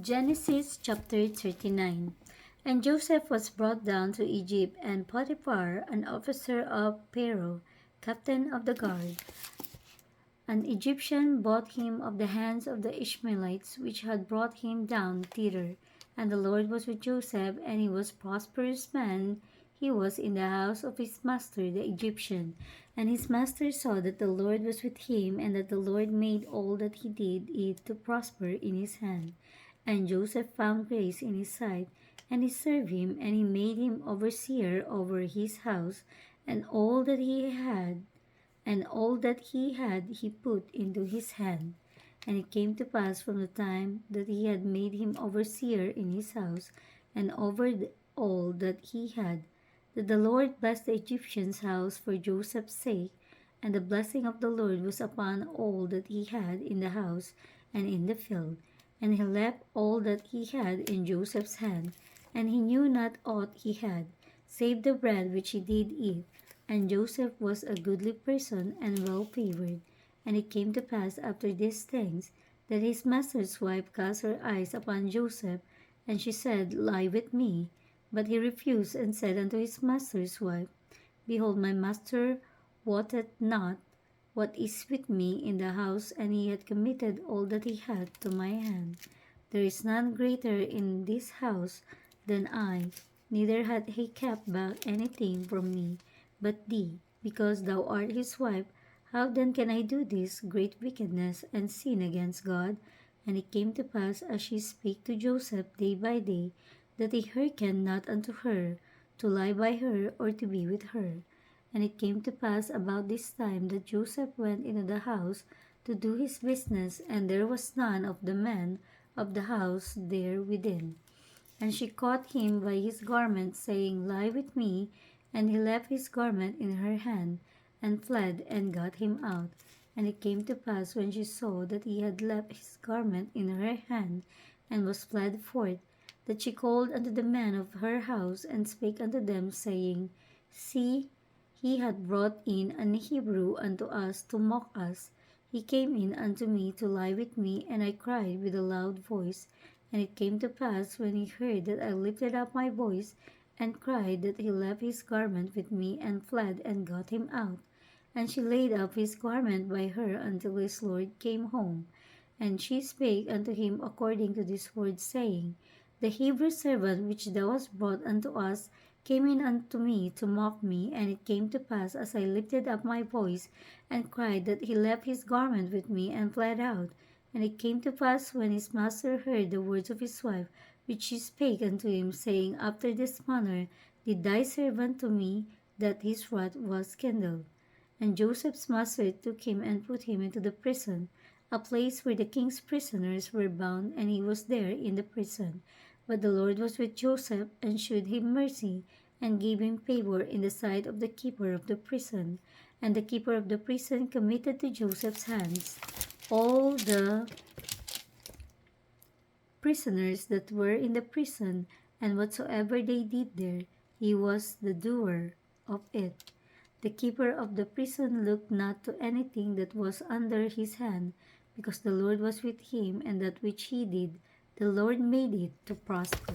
Genesis chapter 39. And Joseph was brought down to Egypt, and Potiphar, an officer of Pharaoh, captain of the guard, an Egyptian, bought him of the hands of the Ishmaelites, which had brought him down thither. And the Lord was with Joseph, and he was a prosperous man. He was in the house of his master the Egyptian. And his master saw that the Lord was with him, and that the Lord made all that he did it to prosper in his hand. And Joseph found grace in his sight, and he served him, and he made him overseer over his house, and all that he had he put into his hand. And it came to pass from the time that he had made him overseer in his house, and over all that he had, that the Lord blessed the Egyptian's house for Joseph's sake, and the blessing of the Lord was upon all that he had in the house and in the field. And he left all that he had in Joseph's hand, and he knew not aught he had, save the bread which he did eat. And Joseph was a goodly person and well favored. And it came to pass after these things, that his master's wife cast her eyes upon Joseph, and she said, Lie with me. But he refused, and said unto his master's wife, Behold, my master wotteth not what is with me in the house, and he hath committed all that he had to my hand. There is none greater in this house than I, neither hath he kept back anything from me but thee, because thou art his wife. How then can I do this great wickedness and sin against God? And it came to pass, as she spake to Joseph day by day, that he hearkened not unto her, to lie by her or to be with her. And it came to pass about this time that Joseph went into the house to do his business, and there was none of the men of the house there within. And she caught him by his garment, saying, Lie with me. And he left his garment in her hand, and fled, and got him out. And it came to pass, when she saw that he had left his garment in her hand, and was fled forth, that she called unto the men of her house, and spake unto them, saying, See, he hath brought in an Hebrew unto us to mock us. He came in unto me to lie with me, and I cried with a loud voice. And it came to pass, when he heard that I lifted up my voice, and cried, that he left his garment with me, and fled, and got him out. And she laid up his garment by her until his lord came home. And she spake unto him according to this word, saying, The Hebrew servant which thou hast brought unto us came in unto me to mock me. And it came to pass, as I lifted up my voice, and cried, that he left his garment with me, and fled out. And it came to pass, when his master heard the words of his wife, which she spake unto him, saying, After this manner did thy servant to me, that his wrath was kindled. And Joseph's master took him and put him into the prison, a place where the king's prisoners were bound, and he was there in the prison. But the Lord was with Joseph, and shewed him mercy, and gave him favor in the sight of the keeper of the prison. And the keeper of the prison committed to Joseph's hands all the prisoners that were in the prison, and whatsoever they did there, he was the doer of it. The keeper of the prison looked not to anything that was under his hand, because the Lord was with him, and that which he did, the Lord made it to prosper.